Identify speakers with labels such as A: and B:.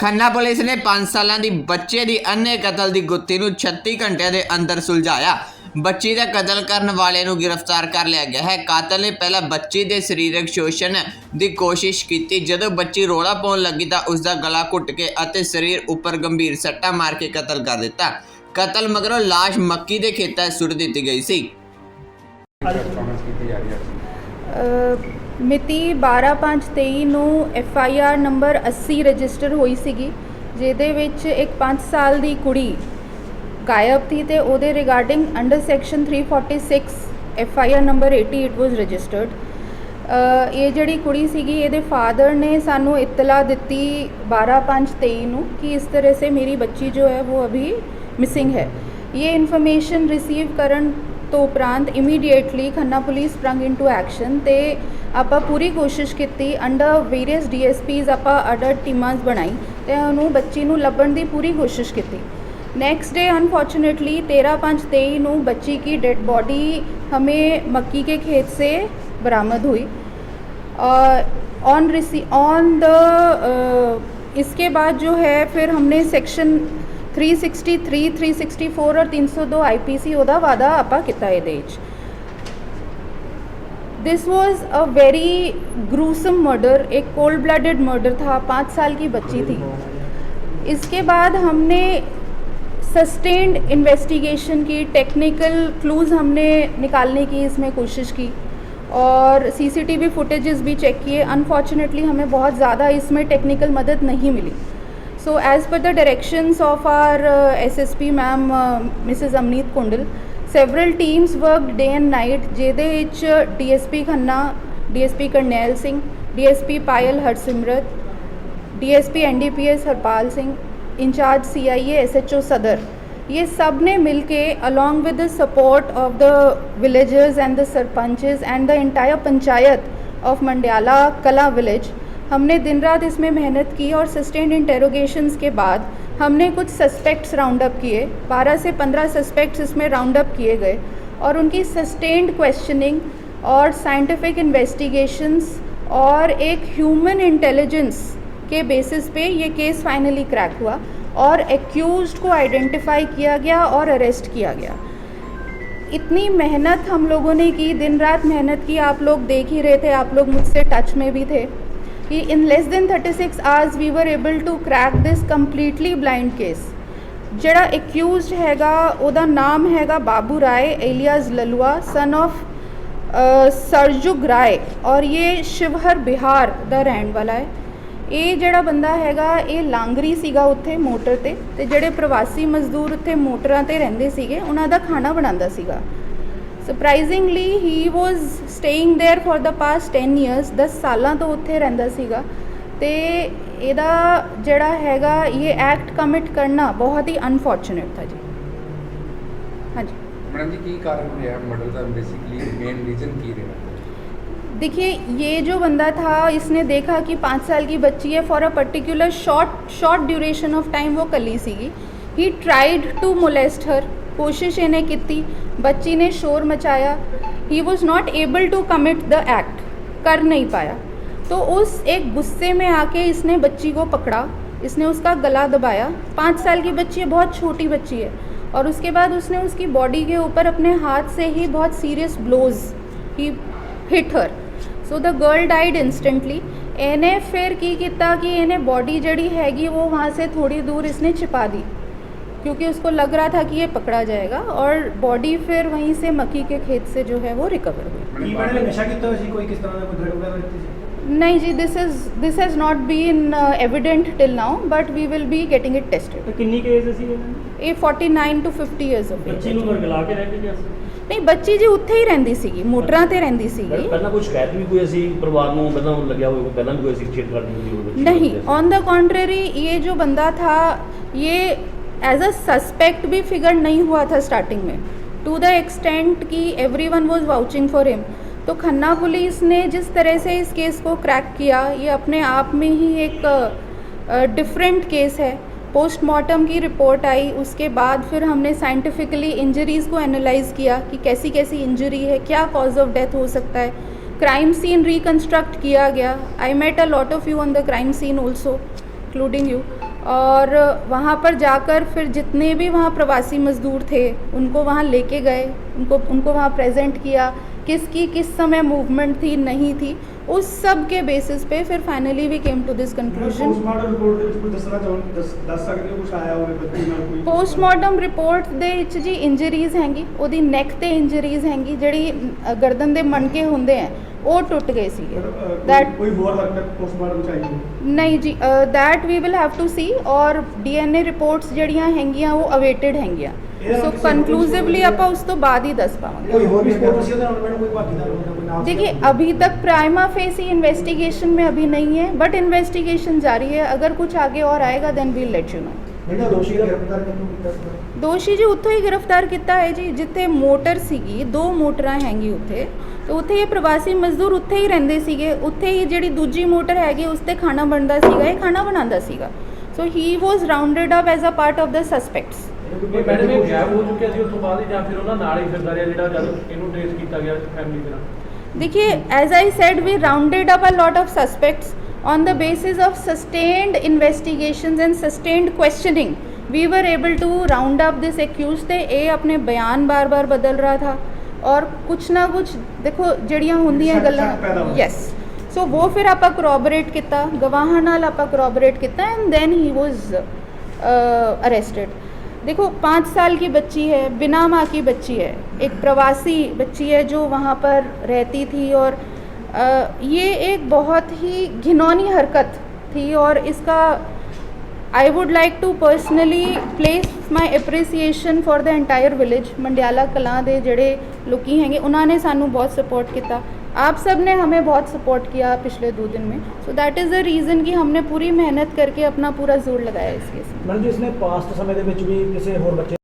A: Khanna police ने 5 साल की बच्चे की अन्य कतल की गुत्थी 36 घंटे के अंदर सुलझाया। बच्ची का कतल करने वाले को गिरफ्तार कर लिया गया है। कातल ने पहला बच्ची के सरीरक शोषण की कोशिश की। जदों बच्ची रौला पाउण लगी तो उसका गला घुट के अते शरीर उपर गंभीर सट्टा मार के कतल कर दिता। कतल मगरों लाश मक्की के खेतों सुट दी गई सी।
B: ਮਿਤੀ 12/5/23 ਨੂੰ FIR ਨੰਬਰ 80 ਰਜਿਸਟਰ ਹੋਈ ਸੀਗੀ, ਜਿਹਦੇ ਵਿੱਚ ਇੱਕ 5 ਸਾਲ ਦੀ ਕੁੜੀ ਗਾਇਬ ਥੀ ਤੇ ਉਹਦੇ regarding under section 346 FIR number 80 it was registered. ਇਹ ਜਿਹੜੀ ਕੁੜੀ ਸੀਗੀ ਇਹਦੇ ਫਾਦਰ ਨੇ ਸਾਨੂੰ ਇਤਲਾ ਦਿੱਤੀ 12/5/23 ਨੂੰ कि इस तरह से मेरी बच्ची जो है वो अभी मिसिंग है। ये इन्फॉर्मेशन रिसीव करन तो उपरांत immediately Khanna police sprung into action ते ਆਪਾਂ पूरी कोशिश की अंडर वेरियस DSPs ਆਪਾਂ अडर टीमां बनाई ਤੇ ਉਹਨੂੰ ਬੱਚੀ ਨੂੰ ਲੱਭਣ ਦੀ पूरी कोशिश की। नेक्स्ट डे अनफॉर्चुनेटली 13/5/23 ਨੂੰ बच्ची की डेड बॉडी हमें मक्की के खेत से बरामद हुई। इसके बाद जो है फिर हमने सेक्शन 363, 364 और 302 IPC ਉਹਦਾ ਵਾਦਾ ਆਪਾਂ ਕੀਤਾ ਇਹਦੇ ਵਿੱਚ। This was a very gruesome murder, एक कोल्ड ब्लडेड मर्डर था। 5 साल की बच्ची थी। इसके बाद हमने सस्टेन्ड इन्वेस्टिगेशन की, टेक्निकल क्लूज़ हमने निकालने की इसमें कोशिश की और CCTV फुटेजेस भी चेक किए। अनफॉर्चुनेटली हमें बहुत ज़्यादा इसमें टेक्निकल मदद नहीं मिली। So as per the directions of our SSP ma'am Mrs Amneet Kundal, several teams worked day and night, ਜਿਹਦੇ ਵਿੱਚ DSP Khanna, DSP Karnail Singh, DSP Payal Harsimrat, DSP NDPS Harpal Singh, incharge CIA SHO सदर, ये सब ने मिलके along with the support of the villagers and the sarpanches and the entire panchayat of मंडियाला कला village, हमने दिन रात इसमें मेहनत की और सस्टेन्ड इंटेरोगेशंस के बाद हमने कुछ सस्पेक्ट्स राउंड अप किए। 12 से 15 सस्पेक्ट्स इसमें राउंड अप किए गए और उनकी सस्टेन्ड क्वेश्चनिंग और साइंटिफिक इन्वेस्टिगेशंस और एक ह्यूमन इंटेलिजेंस के बेसिस पे ये केस फाइनली क्रैक हुआ और एक्यूज्ड को आइडेंटिफाई किया गया और अरेस्ट किया गया। इतनी मेहनत हम लोगों ने की, दिन रात मेहनत की, आप लोग देख ही रहे थे, आप लोग मुझसे टच में भी थे कि in less than 36 hours we were able to crack this completely blind case। ਜਿਹੜਾ accused ਹੈਗਾ ਉਹਦਾ ਨਾਮ ਹੈਗਾ बाबू राय alias Lalua, son of Sarjug राय, और ये शिवहर बिहार ਦਾ ਰਹਿਣ ਵਾਲਾ ਹੈ। ਇਹ ਜਿਹੜਾ ਬੰਦਾ ਹੈਗਾ ਇਹ ਲਾਂਗਰੀ ਸੀਗਾ ਉੱਥੇ ਮੋਟਰ ਤੇ ਜਿਹੜੇ ਪ੍ਰਵਾਸੀ ਮਜ਼ਦੂਰ ਉੱਥੇ ਮੋਟਰਾਂ ਤੇ ਰਹਿੰਦੇ ਸੀਗੇ ਉਹਨਾਂ ਦਾ ਖਾਣਾ ਬਣਾਉਂਦਾ ਸੀਗਾ। Surprisingly he was staying there for the past 10 years, 10 ਸਾਲਾਂ ਤੋਂ ਉੱਥੇ ਰਹਿੰਦਾ ਸੀਗਾ ਤੇ ਇਹਦਾ ਜਿਹੜਾ ਹੈਗਾ ਇਹ ਐਕਟ ਕਮਿਟ ਕਰਨਾ ਬਹੁਤ ਹੀ ਅਨਫੋਰਚੂਨੇਟ था जी। हाँ जी
C: मैडम जी, की कारण रहा मर्डर का? बेसिकली मेन रीजन की रहा?
B: देखिए, ये जो बंदा था इसने देखा कि 5 साल की बच्ची है, for a particular short duration of time वो कली सीगी। He tried to molest her, कोशिश इन्हें की, बच्ची ने शोर मचाया, he was not able to commit the act, कर नहीं पाया। तो उस एक गुस्से में आके इसने बच्ची को पकड़ा, इसने उसका गला दबाया। 5 साल की बच्ची है, बहुत छोटी बच्ची है, और उसके बाद उसने उसकी बॉडी के ऊपर अपने हाथ से ही बहुत serious blows he hit her. So the girl died instantly. इन्हें फिर की किया कि इन्हें बॉडी जड़ी हैगी वो वहाँ से थोड़ी दूर इसने छिपा दी, क्योंकि उसको लग रहा था कि ये पकड़ा जाएगा, और बॉडी फिर वहीं से मक्की के खेत से जो है वो रिकवर हुई। नहीं जी, this has not been evident till now, but we will be getting it tested.
D: कितनी केस सी
B: ये 49 to 50 ईयर्स ऑफ
D: बच्ची ਨੂੰ ਵਰਗਲਾ ਕੇ ਰਹਿ ਕੇ ਗਿਆ ਸੀ?
B: नहीं, बच्ची जी उत्थे ही रहंदी सीगी, मोटरां ते रहंदी सीगी।
D: ਪਹਿਲਾਂ ਕੋਈ ਸ਼ਿਕਾਇਤ ਵੀ ਕੋਈ ਅਸੀਂ ਪਰਿਵਾਰ ਨੂੰ ਪਹਿਲਾਂ ਲੱਗਿਆ ਹੋਵੇ, ਪਹਿਲਾਂ ਵੀ ਕੋਈ ਅਸੀਂ ਛੇੜਖਾਨੀ ਹੋਈ ਹੋਵੇ?
B: नहीं, ऑन द कॉन्ट्रेरी ये जो बंदा था ये एज अ सस्पेक्ट भी फिगर नहीं हुआ था स्टार्टिंग में, टू द एक्सटेंट कि everyone was vouching for him. तो खन्ना पुलिस ने जिस तरह से इस केस को क्रैक किया ये अपने आप में ही एक डिफरेंट केस है। पोस्टमार्टम की रिपोर्ट आई, उसके बाद फिर हमने साइंटिफिकली इंजरीज़ को एनालाइज़ किया कि कैसी कैसी इंजरी है, क्या कॉज ऑफ डेथ हो सकता है। क्राइम सीन रिकन्स्ट्रक्ट किया गया। I met a lot of you on the crime scene also, including you. और वहाँ पर जाकर फिर जितने भी वहाँ प्रवासी मज़दूर थे उनको वहाँ लेके गए, उनको वहाँ प्रेजेंट किया, किसकी किस समय मूवमेंट थी नहीं थी, उस सब के बेसिस पे फिर finally we came to this conclusion.
E: Postmortem report ਦੇ ਵਿੱਚ ਕੁਝ ਦੱਸਣਾ ਚਾਹੁੰਦੇ ਦੱਸ ਸਕਦੇ ਹੋ ਕੁਝ ਆਇਆ ਹੋਵੇ ਬੱਚੀ ਨਾਲ ਕੋਈ
B: ਪੋਸਟਮਾਰਟਮ ਰਿਪੋਰਟ ਦੇ ਵਿੱਚ ਜੀ ਇੰਜਰੀਜ਼ ਹੈਗੀ, ਉਹਦੀ ਨੈਕ ਤੇ ਇੰਜਰੀਜ਼ ਹੈਗੀ, ਜਿਹੜੀ ਗਰਦਨ ਦੇ ਮਣਕੇ ਹੁੰਦੇ ਆ ਉਹ ਟੁੱਟ ਗਏ ਸੀਗੇ। That
E: ਕੋਈ ਹੋਰ ਹਰਕਤ ਪੋਸਟਮਾਰਟਮ ਚਾਹੀਦੀ
B: ਨਹੀਂ ਜੀ, that we will have to see, ਔਰ ਡੀਐਨਏ ਰਿਪੋਰਟਸ ਜਿਹੜੀਆਂ ਹੈਗੀਆਂ ਉਹ ਅਵੇਟਡ ਹੈਗੀਆਂ, ਸੋ ਕਨਕਲੂਸਿਵਲੀ ਆਪਾਂ ਉਸ ਤੋਂ ਬਾਅਦ ਹੀ ਦੱਸ ਪਾਵਾਂਗੇ।
E: ਕੋਈ ਹੋਰ ਵੀ ਸਪੋਰਟ ਸੀ ਉਹਦੇ ਨਾਲ ਮੈਡਮ ਕੋਈ ਭਾਗੀਦਾਰ ਹੋਣਾ ਕੋਈ ਨਾਮ
B: देखिए अभी तक प्राइमा फेसी इन्वेस्टिगेशन में अभी नहीं है, बट इन्वेस्टिगेशन जारी है, अगर कुछ आगे और आएगा then we'll let you know.
E: ਜਿਹੜਾ ਦੋਸ਼ੀ ਦਾ ਗ੍ਰਿਫਤਾਰ ਕਿਉਂ ਕੀਤਾ ਸੀ
B: ਦੋਸ਼ੀ ਜੀ ਉੱਥੋਂ ਹੀ ਗ੍ਰਿਫਤਾਰ ਕੀਤਾ ਹੈ ਜੀ, ਜਿੱਥੇ ਮੋਟਰ ਸੀਗੀ, 2 ਮੋਟਰਾਂ ਹੈਗੀ ਉੱਥੇ, ਤੇ ਉੱਥੇ ਇਹ ਪ੍ਰਵਾਸੀ ਮਜ਼ਦੂਰ ਉੱਥੇ ਹੀ ਰਹਿੰਦੇ ਸੀਗੇ, ਉੱਥੇ ਹੀ ਜਿਹੜੀ ਦੂਜੀ ਮੋਟਰ ਹੈਗੀ ਉਸ ਤੇ ਖਾਣਾ ਬਣਦਾ ਸੀਗਾ, ਇਹ ਖਾਣਾ ਬਣਾਉਂਦਾ ਸੀਗਾ, so he was rounded up as a part of the suspects.
F: ਇਹ ਮੈਡਮ ਇਹ ਗਾਇਬ ਹੋ ਚੁੱਕਿਆ ਸੀ ਉੱਥੋਂ ਬਾਅਦ ਹੀ ਜਾਂ ਫਿਰ ਉਹਨਾਂ ਨਾਲ ਹੀ ਫਿਰਦਾ ਰਿਹਾ ਜਿਹੜਾ ਜਦ ਇਹਨੂੰ ਟ੍ਰੇਸ ਕੀਤਾ ਗਿਆ ਫੈਮਿਲੀ ਦੇ ਨਾਲ?
B: देखिए as I said we rounded up a lot of suspects on the basis of sustained investigations and sustained questioning we were able to round up this accused थे। ये अपने बयान बार बार बदल रहा था और कुछ ना कुछ देखो जड़ियाँ होंदियां गल्लां, यस, सो वो फिर आप करॉबरेट किया, गवाहां नाल आप करॉबरेट किया and then he was arrested. देखो 5 साल की बच्ची है, बिना माँ की बच्ची है, एक प्रवासी बच्ची है जो वहाँ पर रहती थी, और ये एक बहुत ही घिनौनी हरकत थी, और इसका I would like to personally place my appreciation for the entire village. Mandiala Kalan दे जड़े लोग हैं उन्होंने सानू बहुत सपोर्ट किया, आप सब ने हमें बहुत सपोर्ट किया पिछले 2 दिन में, so that is the reason कि हमने पूरी मेहनत करके अपना पूरा जोर लगाया इस केस में।
E: ਮੈਡਮ ਜੀ ਇਸਨੇ ਪਾਸਟ ਸਮੇਂ ਦੇ ਵਿੱਚ ਵੀ ਕਿਸੇ ਹੋਰ ਬੱਚੇ